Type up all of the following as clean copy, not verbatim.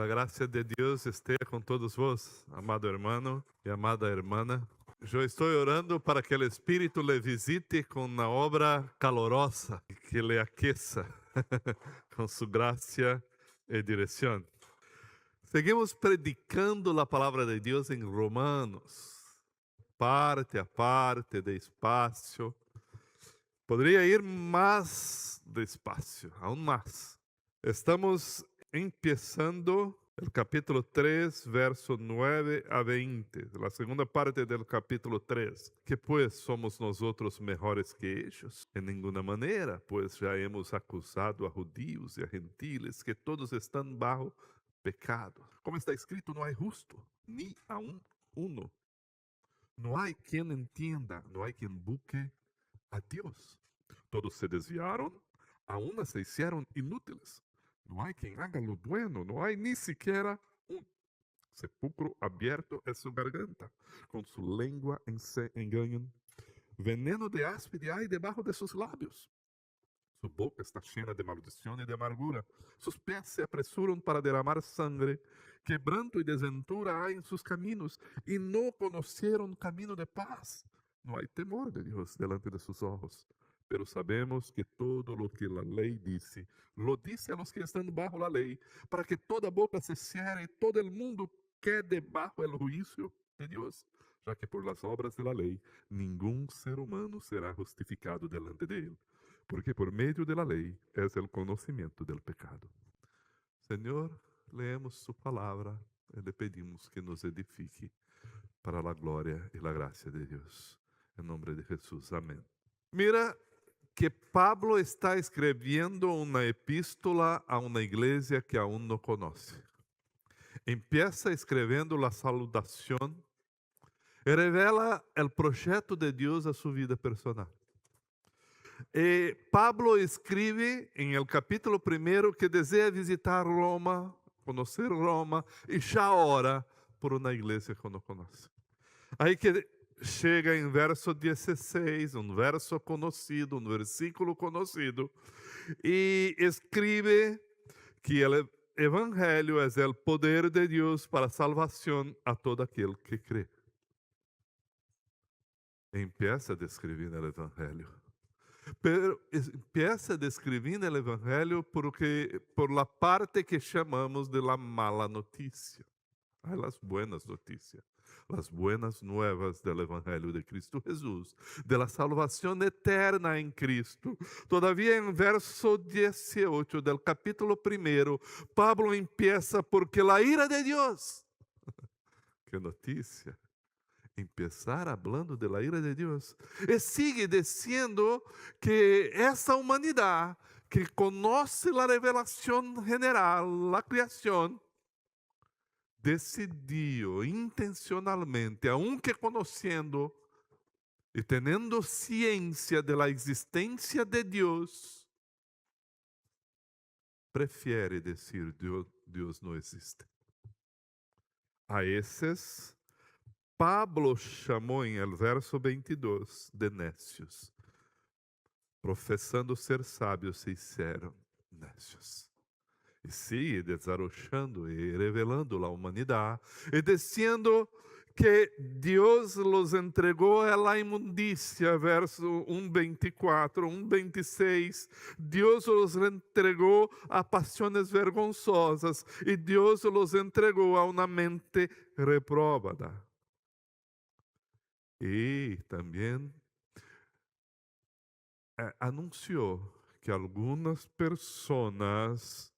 la gracia de Dios esté con todos vos, amado hermano y amada hermana. Yo estoy orando para que el Espíritu le visite con una obra calorosa, que le aqueça con su gracia y dirección. Seguimos predicando la palabra de Dios en Romanos, parte a parte, despacio. Podría ir más despacio, aún más. Estamos empezando el capítulo 3, verso 9 a 20, la segunda parte del capítulo 3. ¿Qué pues somos nosotros mejores que ellos? En ninguna manera, pues ya hemos acusado a judíos y a gentiles que todos están bajo pecado. Como está escrito, no hay justo, ni aún uno. No hay quien entienda, no hay quien busque a Dios. Todos se desviaron, aún se hicieron inútiles. No hay quien haga lo bueno, no hay ni siquiera un sepulcro abierto en su garganta. Con su lengua se engañan. Veneno de áspide hay debajo de sus labios. Su boca está llena de maldición y de amargura. Sus pies se apresuran para derramar sangre. Quebranto y desventura hay en sus caminos, y no conocieron camino de paz. No hay temor de Dios delante de sus ojos. Pero sabemos que todo lo que la ley dice, lo dice a los que están bajo la ley, para que toda boca se cierre y todo el mundo quede bajo el juicio de Dios, ya que por las obras de la ley ningún ser humano será justificado delante de él, porque por medio de la ley es el conocimiento del pecado. Señor, leemos su palabra y le pedimos que nos edifique para la gloria y la gracia de Dios. En nombre de Jesús, amén. Mira que Pablo está escribiendo una epístola a una iglesia que aún no conoce. Empieza escribiendo la saludación y revela el proyecto de Dios a su vida personal. Pablo escribe en el capítulo 1 que desea visitar Roma, conocer Roma, y ya ora por una iglesia que no conoce. Aí que chega em verso 16, um verso conhecido, um versículo conhecido, e escreve que o evangelho é o poder de Deus para a salvação a todo aquele que crê. Empieza descrevendo o evangelho. Pero empieza descrevendo o evangelho por la parte que chamamos de la mala notícia. Hay las buenas noticias, las buenas nuevas del Evangelio de Cristo Jesús, de la salvación eterna en Cristo. Todavía en verso 18 del capítulo 1, Pablo empieza porque la ira de Dios. ¡Qué noticia! Empezar hablando de la ira de Dios. Y sigue diciendo que esa humanidad que conoce la revelación general, la creación, decidiu intencionalmente, aunque conhecendo e tendo ciência de la existência de Deus, prefere dizer Deus não existe. A esses, Pablo chamou em el verso 22 de necios. Professando ser sábios, se hicieron necios. E sigue desarrochando e revelando a humanidade e dizendo que Deus los entregou a la inmundicia, verso 1:24, 1:26. Deus los entregou a pasiones vergonzosas e Deus los entregou a uma mente reprobada. E também anunciou que algumas pessoas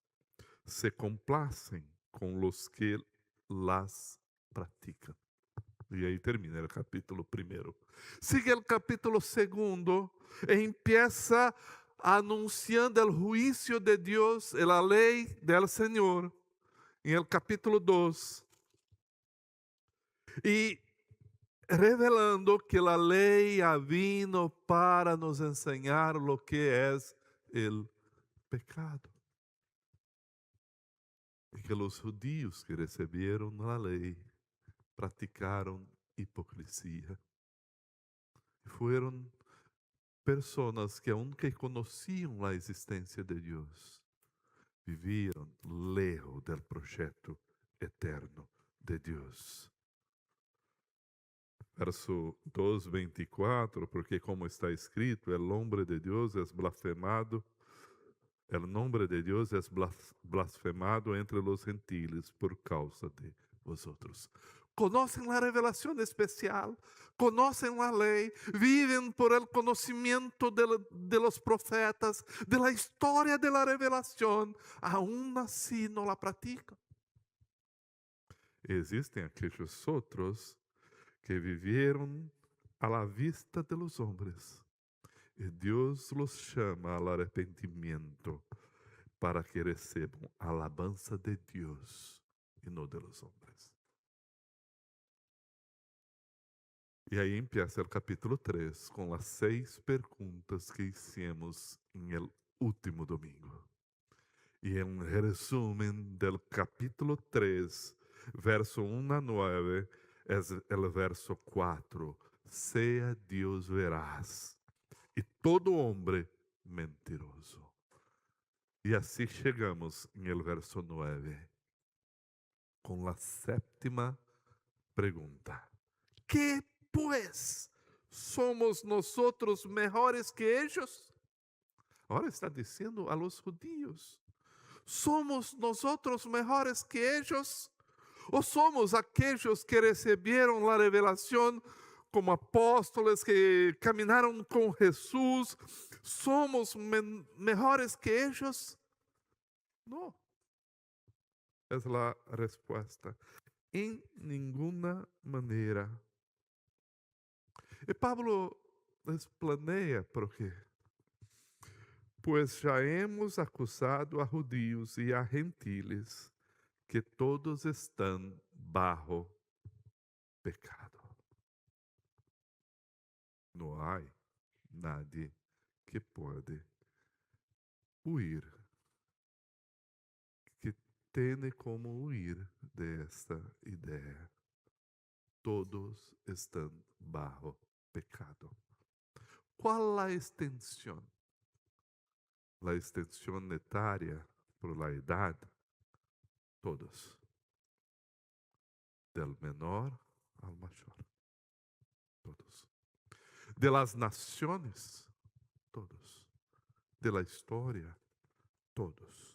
se complacem com los que las pratican. E aí termina o capítulo 1. Sigue o capítulo 2 e empieza anunciando o juízo de Deus e a lei del Senhor. Em el capítulo 2. E revelando que a lei ha vindo para nos enseñar lo que é o pecado. E que os judíos que receberam a lei praticaram hipocrisia. Foram pessoas que aunque conheciam a existência de Deus, viviam lejos del projeto eterno de Deus. Verso 2:24, porque como está escrito, el nombre de Deus é blasfemado, el nombre de Deus é blasfemado entre los gentiles por causa de vosotros. Conocen la revelación especial, conocen la ley, viven por el conocimiento de los profetas, de la historia de la revelación, aún así no la practican. Existem aquellos otros que vivieron a la vista de los hombres, y Dios los chama al arrepentimiento para que recebam a alabanza de Deus e não de los hombres. E aí empieza o capítulo 3 com as 6 perguntas que hicimos em el último domingo. E em resumen del capítulo 3, verso 1 a 9, é o verso 4. Sea Deus veraz e todo homem mentiroso. E assim chegamos em el verso 9, com a 7ª pergunta. ¿Qué pues? ¿Somos nosotros mejores que ellos? Ahora está diciendo a los judíos. ¿Somos nosotros mejores que ellos? ¿O somos aquellos que recibieron la revelación como apóstoles que caminaron con Jesús? ¿Somos mejores que ellos? No. Es la respuesta. En ninguna manera. E Pablo explaneia por quê. Pois já hemos acusado a judíos e a gentiles que todos estão bajo pecado. Não há nadie que pode huir, que tem como huir desta ideia. Todos estão bajo pecado. Qual a extensão? A extensão etária por la idade? Todos. Del menor al mayor. Todos. De las naciones? Todos. De la historia? Todos.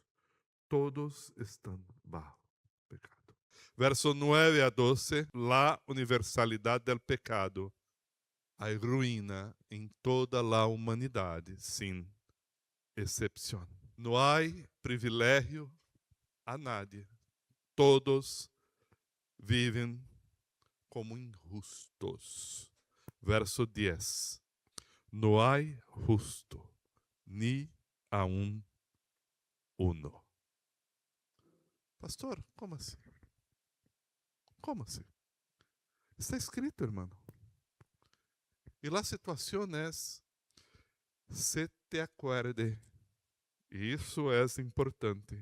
Todos estão bajo pecado. Verso 9 a 12, la universalidade del pecado arruina em toda a humanidade, sem exceção. Não há privilégio a nadie. Todos vivem como injustos. Verso 10. Não há justo, ni aun uno. Pastor, como assim? Como assim? Está escrito, irmão. E a situação é, se te acuerde, e isso é importante,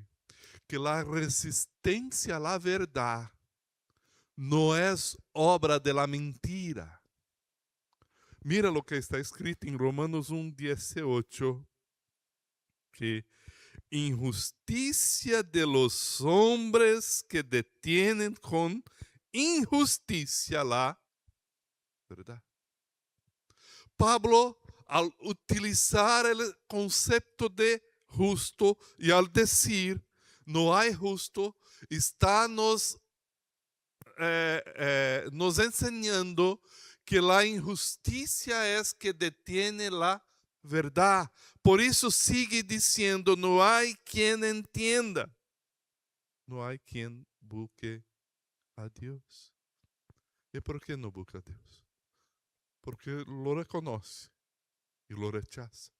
que a resistência à verdade não é obra de la mentira. Mira lo que está escrito em Romanos 1:18, que injusticia de los hombres que detienen con injusticia la verdad. Pablo, al utilizar el concepto de justo y al decir no hay justo, está nos enseñando que la injusticia es que detiene la verdad. Por isso sigue dizendo, não há quem entenda. Não há quem busque a Deus. E por que não busca a Deus? Porque lo reconhece e lo rechaza.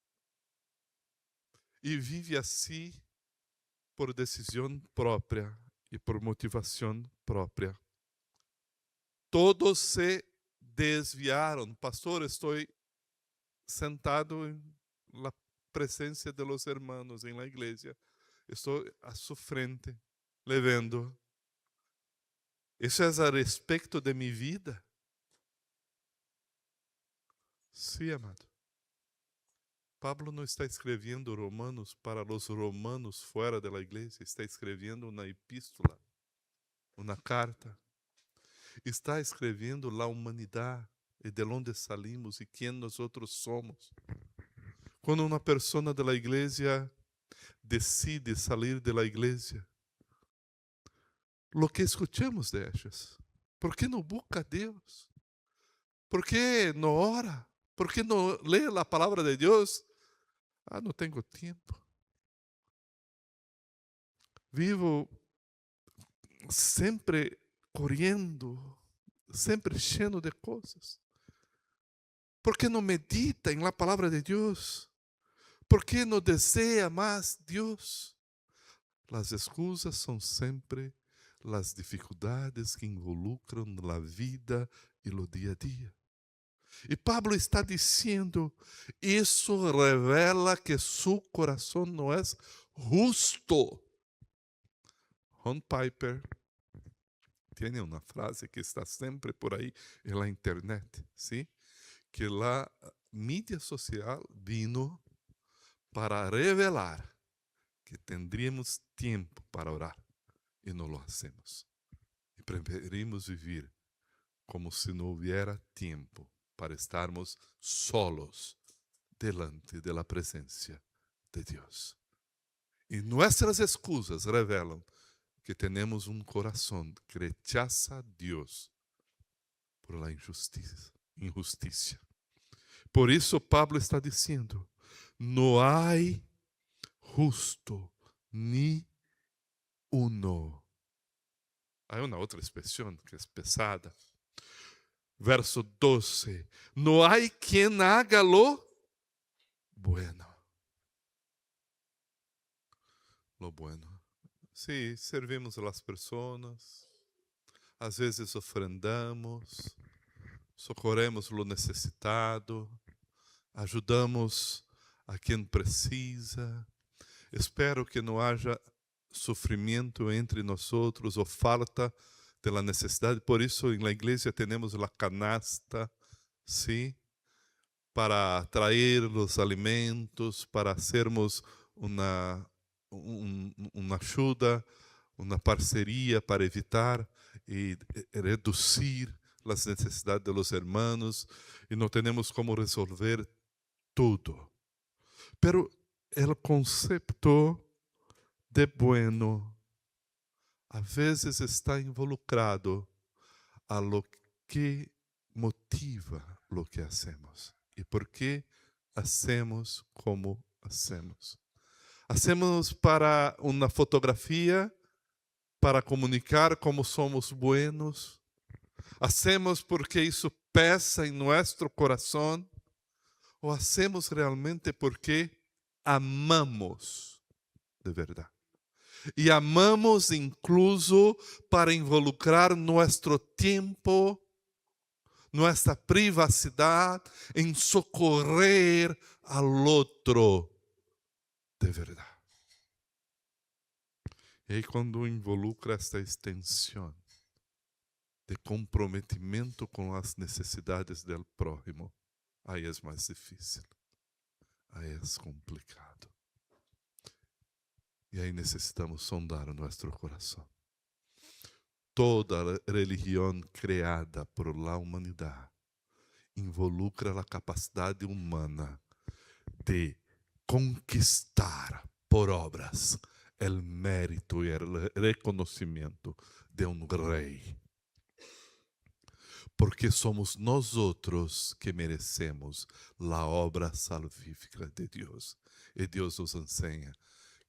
E vive assim por decisão própria e por motivação própria. Todos se desviaram. Pastor, estou sentado na presença de los hermanos em la igreja. Estou a sua frente, levando. Isso é a respeito de minha vida? Sim, amado. Pablo não está escrevendo Romanos para os romanos fora da igreja, está escrevendo uma epístola, uma carta. Está escrevendo a humanidade e de onde salimos e quem nós somos. Quando uma pessoa da igreja decide sair da igreja, o que escutamos de elas? ¿Por que não busca a Deus? ¿Por que não ora? ¿Por que não lê a palavra de Deus? Ah, não tenho tempo. Vivo sempre correndo, sempre cheio de coisas. ¿Por que não medita em la palavra de Deus? ¿Por que não deseja mais Deus? As excusas são sempre as dificuldades que involucram a vida e o dia a dia. E Pablo está dizendo, isso revela que seu coração não é justo. Ron Piper tem uma frase que está sempre por aí na internet, ¿sí? Que a mídia social vino para revelar que tendríamos tempo para orar e não lo hacemos. E preferimos viver como se não houvera tempo para estarmos solos delante de la presencia de Deus. E nossas excusas revelam que temos um coração que rechaza a Deus por la injustiça. Por isso Pablo está dizendo, não há justo ni uno. Há uma outra expressão que é pesada. Verso 12. No hay quien haga lo bueno. Lo bueno. Sí, servimos a las personas. Às vezes ofrendamos. Socorremos lo necessitado. Ajudamos a quem precisa. Espero que não haja sofrimento entre nós outros ou falta de la necessidade. Por isso, na igreja temos a canasta, sim, para trazer os alimentos, para sermos uma ajuda, uma parceria para evitar e reduzir as necessidades dos hermanos. E não temos como resolver tudo. Pero o conceito de bueno a vezes está involucrado a lo que motiva lo que hacemos. E por que hacemos como hacemos. Hacemos para uma fotografia, para comunicar como somos buenos. Hacemos porque isso pesa em nosso coração. Ou hacemos realmente porque amamos de verdade. E amamos incluso para involucrar nosso tempo, nossa privacidade em socorrer ao outro de verdade. E aí quando involucra esta extensão de comprometimento com as necessidades do prójimo, aí é mais difícil, aí é complicado. E aí necessitamos sondar o nosso coração. Toda religião criada por la humanidade involucra a capacidade humana de conquistar por obras o mérito e o reconhecimento de um rei. Porque somos nós outros que merecemos a obra salvífica de Deus. E Deus nos ensina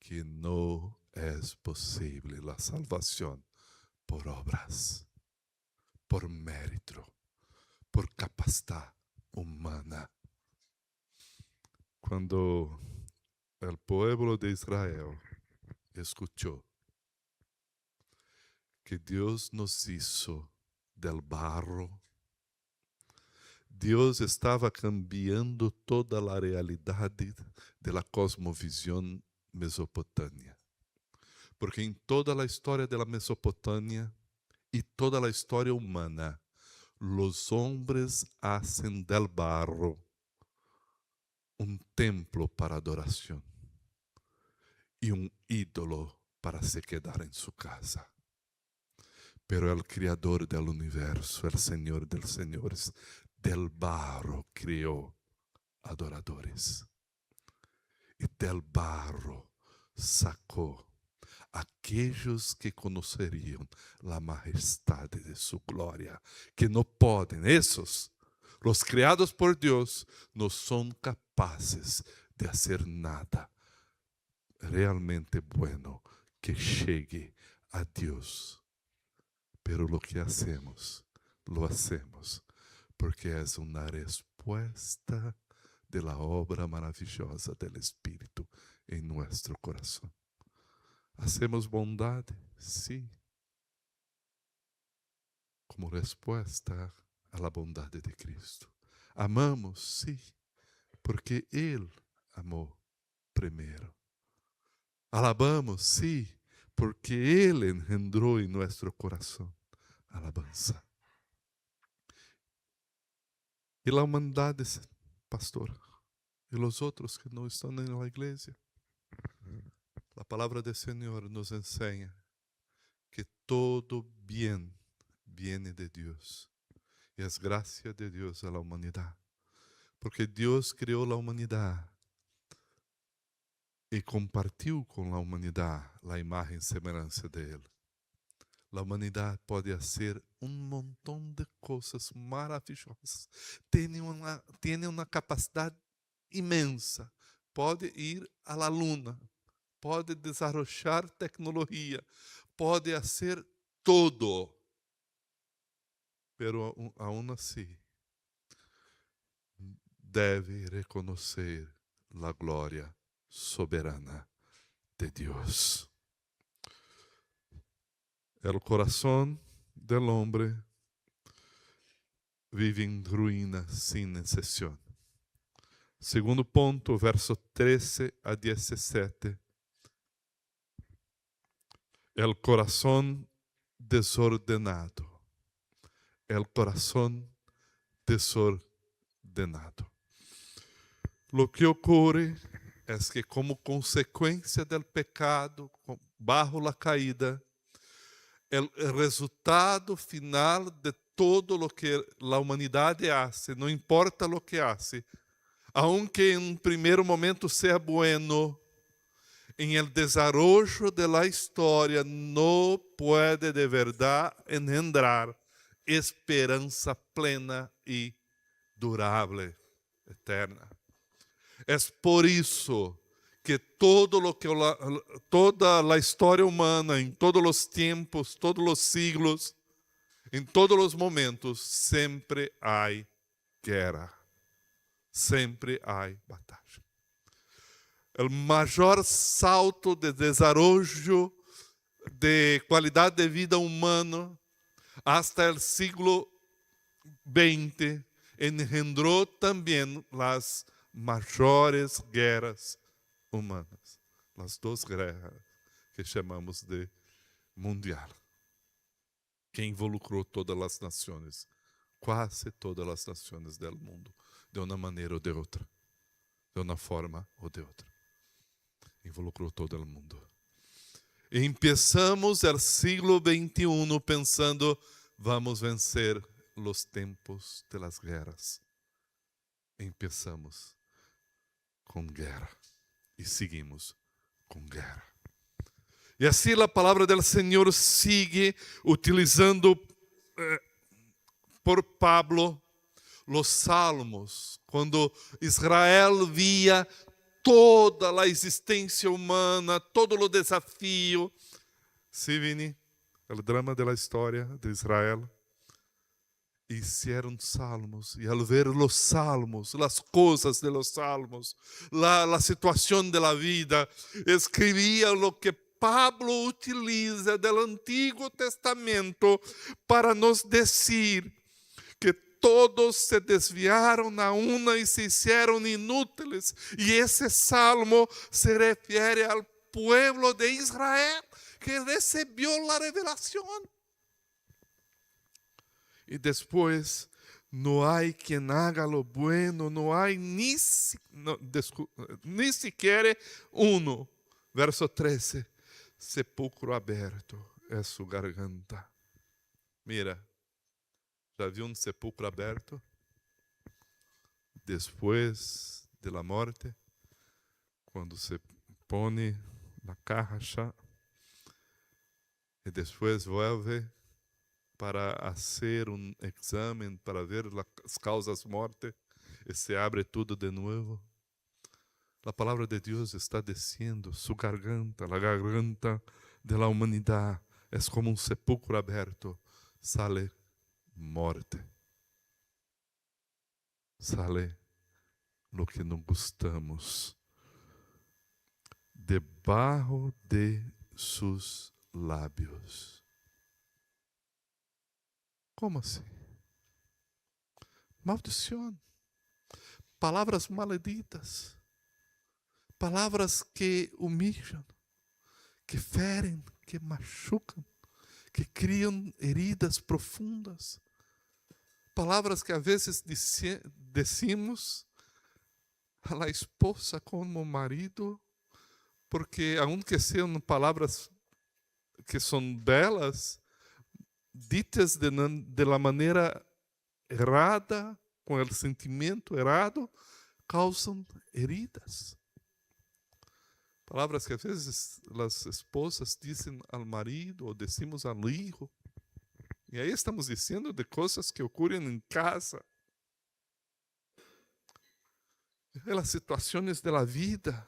que não é possível a salvação por obras, por mérito, por capacidade humana. Quando o povo de Israel escutou que Deus nos hizo del barro, Deus estava cambiando toda a realidade da cosmovisão mesopotâmia. Porque em toda a história da Mesopotâmia e toda a história humana, os homens hacen del barro um templo para adoración y un ídolo para se quedar en su casa. Pero el Creador del universo, el Señor de los señores, del barro crió adoradores. Y del barro sacó aquellos que conocerían la majestad de su gloria, que no pueden, esos, los creados por Dios, no son capaces de hacer nada realmente bueno que llegue a Dios. Pero lo que hacemos, lo hacemos porque es una respuesta de la obra maravillosa del Espíritu en nuestro corazón. Hacemos bondad, sí, como respuesta a la bondad de Cristo. Amamos, sí, porque Él amó primero. Alabamos, sí, porque Él engendró en nuestro corazón alabanza. Y la humanidad, pastor, y los otros que no están en la iglesia, la palabra del Señor nos enseña que todo bien viene de Dios. Y es gracia de Dios a la humanidad. Porque Dios creó la humanidad y compartió con la humanidad la imagen y semejanza de Él. La humanidad puede hacer un montón de cosas maravillosas. Tiene una capacidad inmensa. Puede ir a la luna. Puede desarrollar tecnología. Puede hacer todo. Pero aún así, debe reconocer la gloria soberana de Dios. El corazón del hombre vive en ruína sin excepción. Segundo ponto, verso 13 a 17. El corazón desordenado. El corazón desordenado. Lo que ocurre es que como consecuencia del pecado, bajo la caída, el resultado final de todo lo que la humanidad hace, no importa lo que hace, aunque en un primer momento sea bueno, en el desarrollo de la historia no puede de verdad engendrar esperanza plena y durable, eterna. Es por isso que toda a história humana, em todos os tempos, todos os siglos, em todos os momentos, sempre há guerra, sempre há batalha. O maior salto de desenvolvimento de qualidade de vida humana hasta o século XX engendrou também as maiores guerras humanas. As duas guerras que chamamos de mundial. Que involucrou todas as nações, quase todas as nações do mundo, de uma maneira ou de outra, de uma forma ou de outra. Involucrou todo o mundo. E começamos o século XXI pensando, vamos vencer os tempos de las guerras. Começamos com guerra e seguimos com guerra. E assim a palavra do Senhor sigue utilizando por Pablo os salmos, quando Israel via toda a existência humana, todo o desafio. Sim, Vini, o drama da história de Israel. Hicieron salmos, y al ver los salmos, las cosas de los salmos, la situación de la vida, escribía lo que Pablo utiliza del Antiguo Testamento para nos decir que todos se desviaron a una y se hicieron inútiles. Y ese salmo se refiere al pueblo de Israel que recibió la revelación. E depois No hay quien haga lo bueno, no hay ni siquiera uno. Verso 13. Sepulcro aberto é su garganta. Mira, já viu um sepulcro aberto? Depois da morte, quando se põe na caixa e depois vuelve para fazer exame para ver as causas morte e se abre tudo de novo. A palavra de Deus está descendo, sua garganta, a garganta de la humanidade é como um sepulcro aberto, sale morte. Sale lo que não gostamos. Debaixo de sus lábios. Como assim? Maldição. Palavras malditas. Palavras que humilham, que ferem, que machucam, que criam heridas profundas. Palavras que às vezes decimos a la esposa como o marido, porque aunque sejam palavras que são belas, ditas de la maneira errada, com o sentimento errado, causam heridas. Palavras que às vezes as esposas dizem ao marido ou decimos ao filho. E aí estamos dizendo de coisas que ocorrem em casa. As situações da vida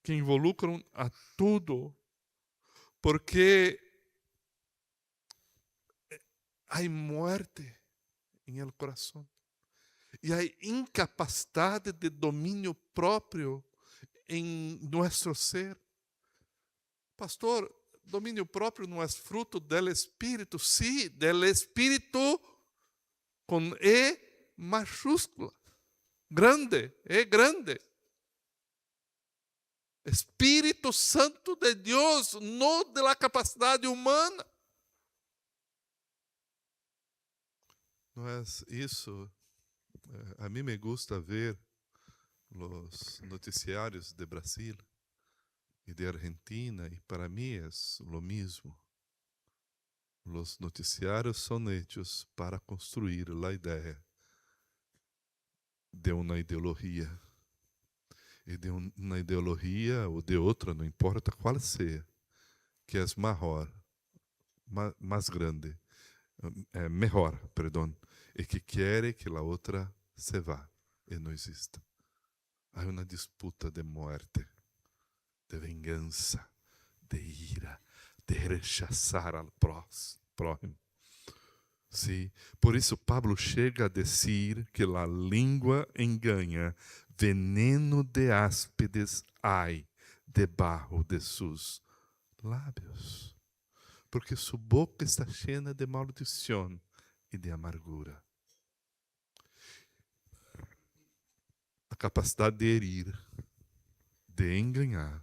que involucram a tudo. Porque há morte em el coração. E há incapacidade de domínio próprio em nosso ser. Pastor, domínio próprio não é fruto do Espírito? Sim, do Espírito com E maiúscula. Grande, é grande. Espírito Santo de Deus, não de la capacidade humana. Não é isso. A mim me gusta ver os noticiários de Brasil e de Argentina, e para mim é o mesmo. Os noticiários são hechos para construir a ideia de uma ideologia. E de uma ideologia ou de outra, não importa qual seja, que é maior, mais grande, melhor, perdão, e que quer que a outra se vá e não exista. Há uma disputa de morte, de vingança, de ira, de rechazar ao próximo. Sim, por isso Pablo chega a dizer que a língua engana, veneno de áspides hay debaixo de seus lábios, porque sua boca está cheia de maldição e de amargura. A capacidade de herir, de enganar,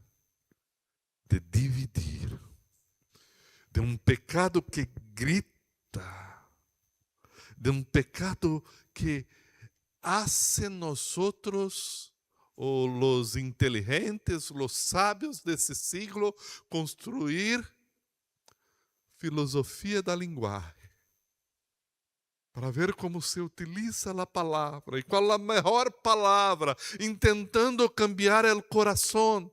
de dividir, de um pecado que grita, de um pecado que hace nosotros, ou los inteligentes, los sábios desse siglo, construir filosofia da linguagem, para ver como se utiliza a palavra e qual a melhor palavra, intentando cambiar o coração,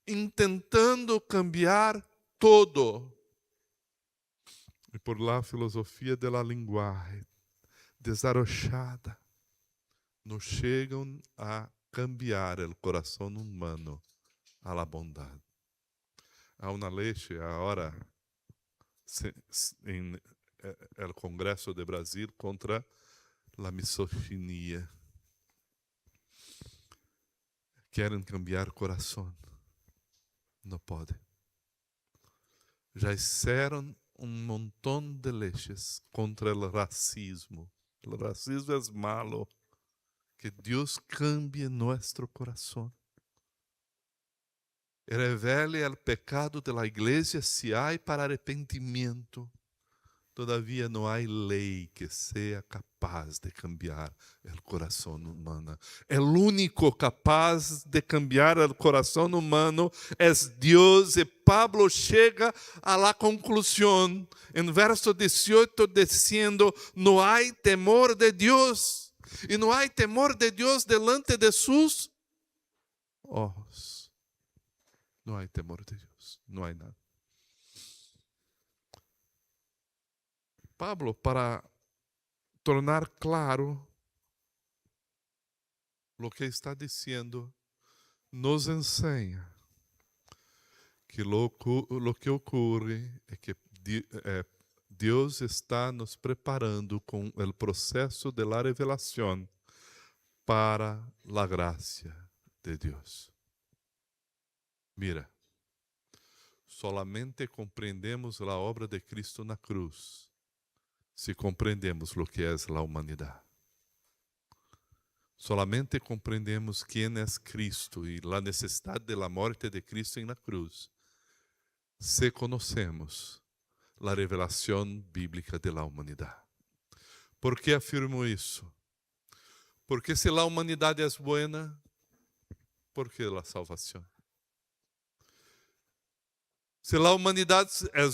intentando cambiar todo. E por lá a filosofia da linguagem desarrochada não chegam a cambiar o coração humano a la bondade. Há uma lei agora em el Congresso de Brasil contra a misoginia. Querem cambiar coração. Não podem. Já fizeram montão de leis contra o racismo. O racismo é malo. Que Deus cambie nosso coração. Revele o pecado da igreja se há para arrependimento. Todavia não há lei que seja capaz de cambiar o coração humano. O único capaz de cambiar o coração humano é Deus. E Pablo chega a la conclusão, em verso 18, dizendo: não há temor de Deus. E não há temor de Deus delante de sus ojos. Não há temor de Deus. Não há nada. Pablo, para tornar claro o que está dizendo, nos ensina que lo que ocorre é que Deus está nos preparando com o processo de la revelação para a graça de Deus. Mira, solamente compreendemos a obra de Cristo na cruz se compreendemos o que é a humanidade. Solamente compreendemos quem é Cristo e a necessidade da morte de Cristo na cruz se conhecemos a revelação bíblica da humanidade. Por que afirmo isso? Porque se a humanidade é boa, ¿por que a salvação? Se a humanidade é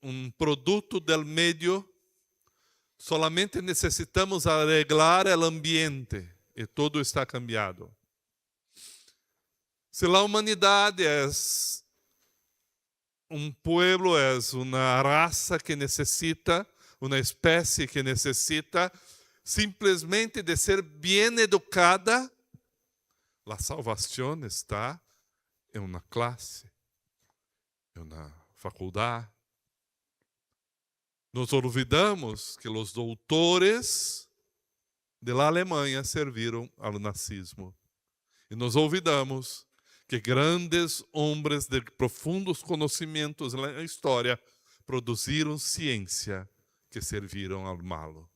um produto del meio, solamente necessitamos arreglar o ambiente e tudo está cambiado. Se a humanidade é um pueblo, é uma raça que necessita, uma espécie que necessita simplesmente de ser bem educada, a salvação está em uma classe, em uma faculdade. Nos olvidamos que os doutores da Alemanha serviram ao nazismo. E nos olvidamos que grandes homens de profundos conhecimentos na história produziram ciência que serviram ao malo.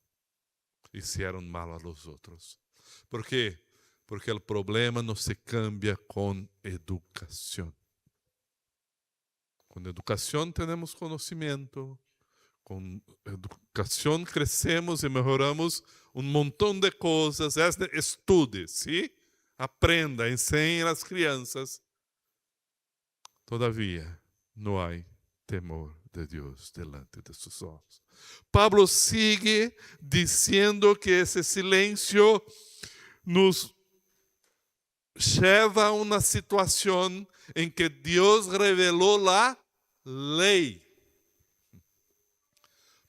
E hicieron mal a los outros. ¿Por quê? Porque o problema não se cambia com educação. Com educação temos conhecimento. Com educação crescemos e melhoramos montão de coisas. Estude, ¿sí? Aprenda, ensine às crianças. Todavia, não há temor de Deus delante de seus olhos. Pablo sigue dizendo que esse silêncio nos leva a uma situação em que Deus revelou a lei.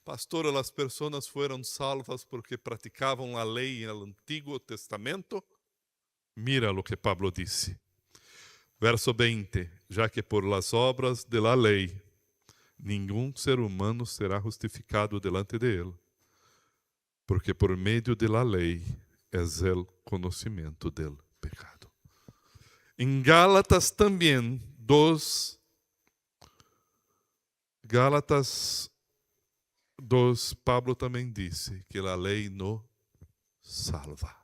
Pastor, as pessoas foram salvas porque praticavam a lei no Antigo Testamento? Mira o que Pablo disse. Verso 20. Já que por las obras de la lei, nenhum ser humano será justificado delante de ele, porque por meio de la lei é o conhecimento del pecado. Em Gálatas também, Gálatas 2, Pablo também disse que a lei não salva.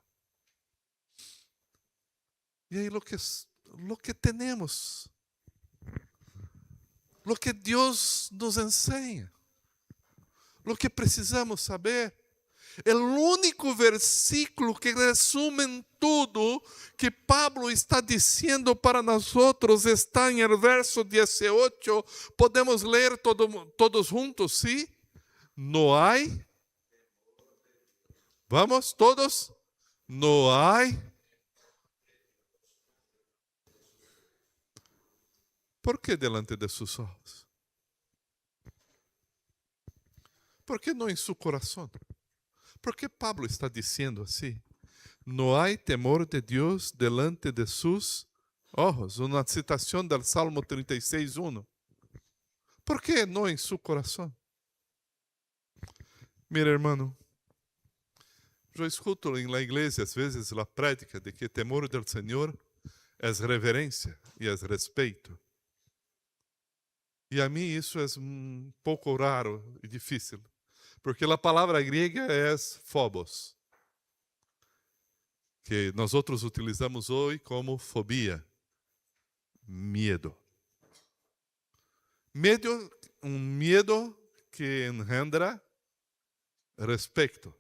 E aí, lo que temos, lo que Deus nos ensina, lo que precisamos saber, o único versículo que resume tudo que Pablo está dizendo para nós está em el verso 18. Podemos ler todos juntos, ¿sí? No hay. Vamos, todos. No hay. ¿Por qué delante de sus ojos? ¿Por qué no en su corazón? ¿Por qué Pablo está diciendo así? No hay temor de Dios delante de sus ojos. Una citación del Salmo 36:1. ¿Por qué no en su corazón? Mira, hermano, eu escuto em la igreja às vezes a prática de que temor del Senhor é reverência e é respeito. E a mim isso é um pouco raro e difícil, porque a palavra grega é phobos, que nós outros utilizamos hoje como fobia, medo. Medo que engendra respeito.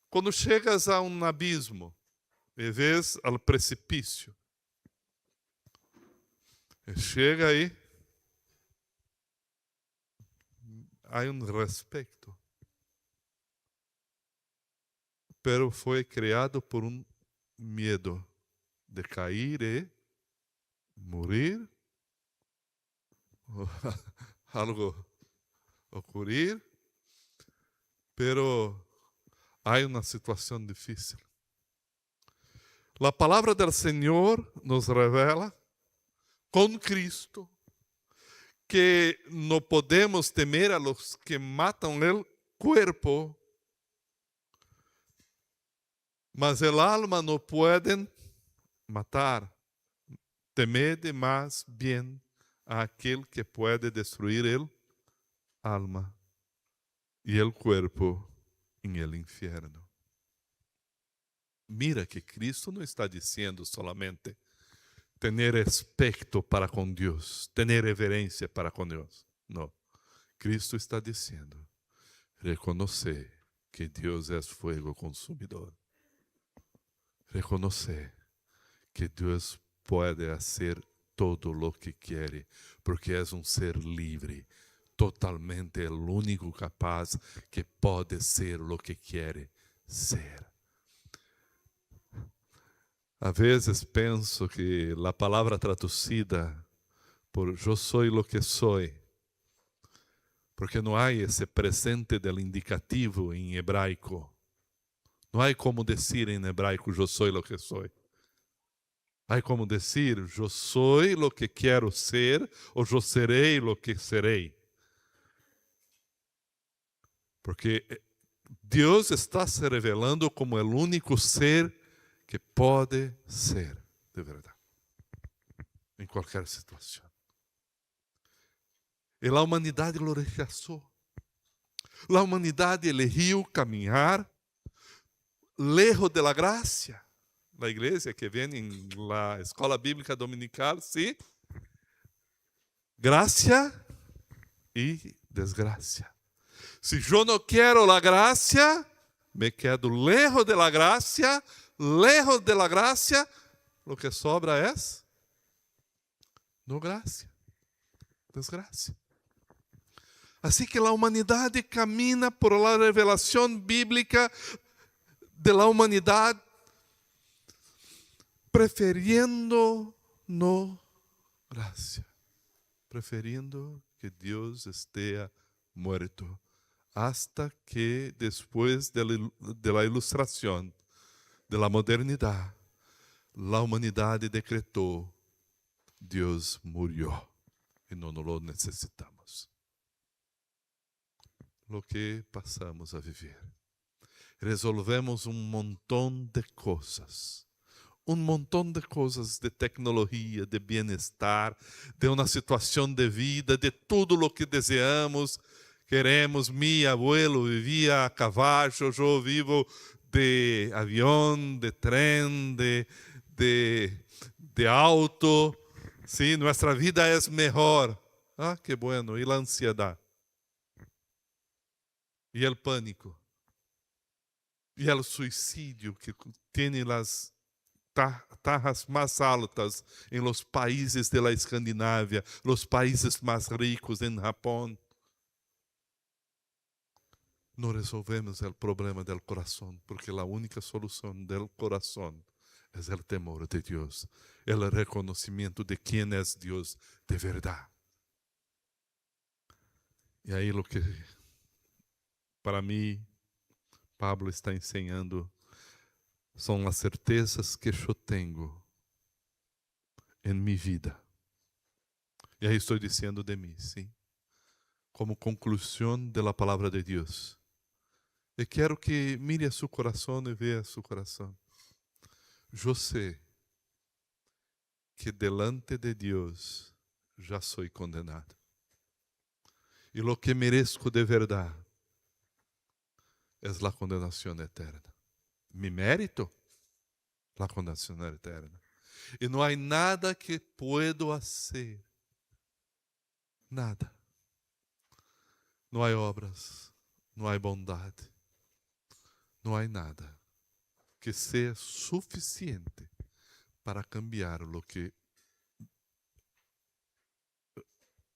Quando chegas a um abismo e vês ao precipício, chega aí, há um respeito. Pero foi criado por um medo de cair e morrer, algo ocorrer, pero há uma situação difícil. A palavra do Senhor nos revela com Cristo que não podemos temer a los que matam o cuerpo, mas el alma não pueden matar. Temede más bien a aquel que puede destruir el alma y el cuerpo en el infierno. Mira que Cristo não está dizendo solamente tener respeto para com Deus, tener reverência para com Deus. Não. Cristo está dizendo reconocer que Deus é fogo consumidor. Reconocer que Deus pode fazer todo o que quer, porque é um ser livre, totalmente o único capaz que pode ser o que quer ser. Às vezes penso que a palavra traduzida por eu sou o que sou, porque não há esse presente del indicativo em hebraico. Não há como dizer em hebraico eu sou o que sou. Há como dizer eu sou o que quero ser ou eu serei o que serei. Porque Deus está se revelando como o único ser que pode ser de verdade, em qualquer situação. E a humanidade lo rechazou. A humanidade eligiu caminhar lejos de la gracia. La igreja que vem em la escola bíblica dominical, sim? Gracia e desgracia. Se eu não quero a gracia, me quedo lejos de la gracia. Lejos de la gracia, lo que sobra é no gracia, desgracia. Assim que a humanidade camina por la revelação bíblica de la humanidade, preferindo no gracia, preferindo que Deus esteja muerto, hasta que depois de la ilustração de la modernidade, a humanidade decretou: Deus murió e não lo necessitamos. Lo que passamos a viver. Resolvemos um montão de coisas. Um montão de coisas, de tecnologia, de bem-estar, de uma situação de vida, de tudo o que desejamos, queremos. Mi abuelo vivia a cavalo, eu vivo de avião, de trem, de auto. Sim, nossa vida é melhor. Ah, que bueno. E a ansiedade? E o pânico? E o suicídio que tem as taxas mais altas em los países de la Escandinávia, los países mais ricos em Japão? Não resolvemos o problema do coração, porque a única solução do coração é o temor de Deus, o reconhecimento de quem é Deus de verdade. E aí o que, para mim, Pablo está ensinando são as certezas que eu tenho em minha vida. E aí estou dizendo de mim, sim, como conclusão da palavra de Deus. E quero que mire a seu coração e veja seu coração. Eu sei que delante de Deus já sou condenado. E o que mereço de verdade é a condenação eterna. Mi mérito, a condenação eterna. E não há nada que puedo fazer. Nada. Não há obras, não há bondade, não há nada que seja suficiente para cambiar o que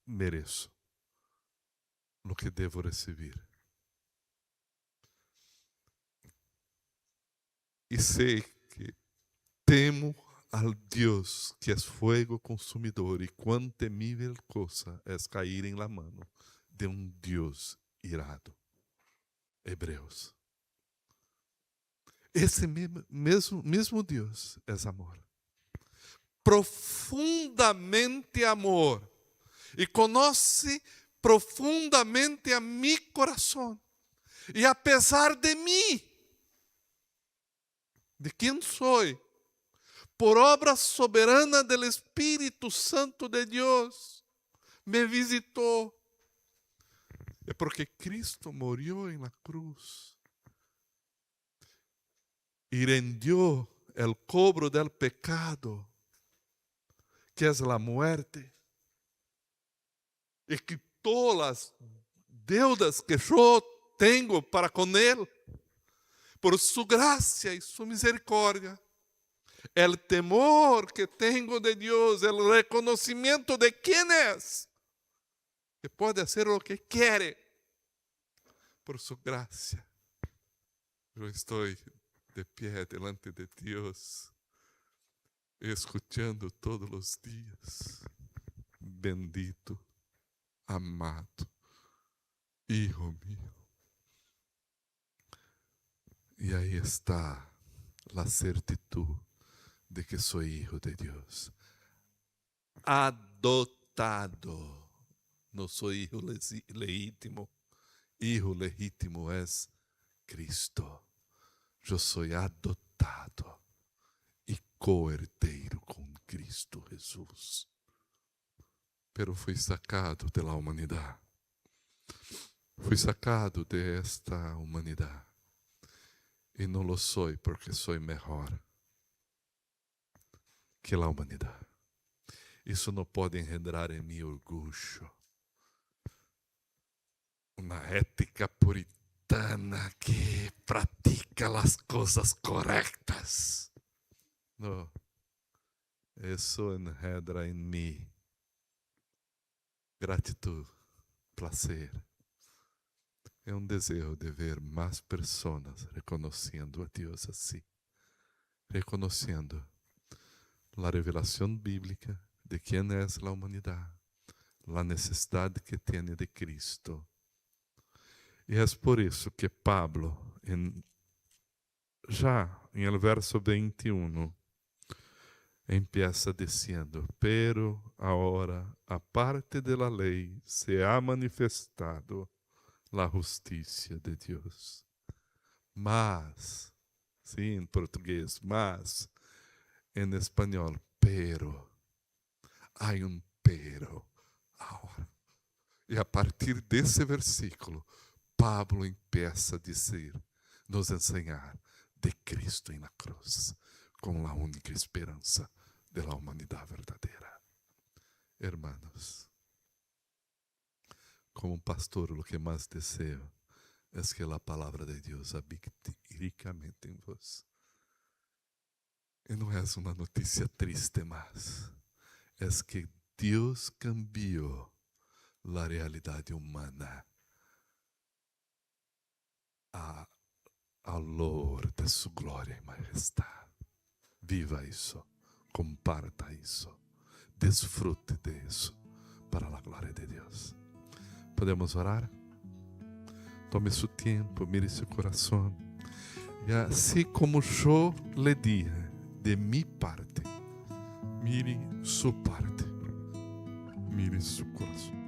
mereço, o que devo receber. E sei que temo al Deus que é fuego consumidor, e quão temível coisa é cair em la mano de Deus irado. Hebreus. Esse mesmo Deus é amor. Profundamente amor. E conhece profundamente a mi coração. E apesar de mim, de quem sou, por obra soberana do Espírito Santo de Deus, me visitou. É porque Cristo morreu em la cruz e rendió el cobro del pecado, que es la muerte, e quitou las deudas que eu tenho para com Ele, por su gracia e su misericórdia. El temor que tenho de Deus, el reconocimiento de quem é, que pode fazer o que quer, por su gracia. Eu estou de pé delante de Deus, escutando todos os dias. Bendito, amado, hijo mío. E aí está a certidão de que sou hijo de Deus. Adotado. Não sou hijo legítimo. Hijo legítimo é Cristo. Eu sou adotado e co-herdeiro com Cristo Jesus. Pero fui sacado da humanidade. Fui sacado desta humanidade. E não lo sou porque sou melhor que a humanidade. Isso não pode engendrar em mim orgulho. Uma ética puritana que pratica as coisas corretas. Não. Isso engendra em mim gratidão, prazer. É desejo de ver mais pessoas reconhecendo a Deus assim. Reconhecendo a revelação bíblica de quem é a humanidade. A necessidade que tem de Cristo. E é por isso que Pablo, já em el verso 21, empieza dizendo: pero ahora, aparte de la ley, se ha manifestado la justicia de Deus. Mas, sim, em português, mas, em espanhol, pero. Há pero ahora. E a partir desse versículo, Pablo empieza a dizer, nos ensinar de Cristo na cruz, como a única esperança da humanidade verdadeira. Hermanos, como pastor, o que mais desejo é que a palavra de Deus habite ricamente em vós. E não é uma notícia triste mais, é que Deus cambiou a realidade humana ao louvor de sua glória e majestade. Viva isso, comparta isso, desfrute de isso, para a glória de Deus. Podemos orar? Tome seu tempo, mire seu coração. E assim como eu lhe dije, de minha parte, mire sua parte, mire seu coração.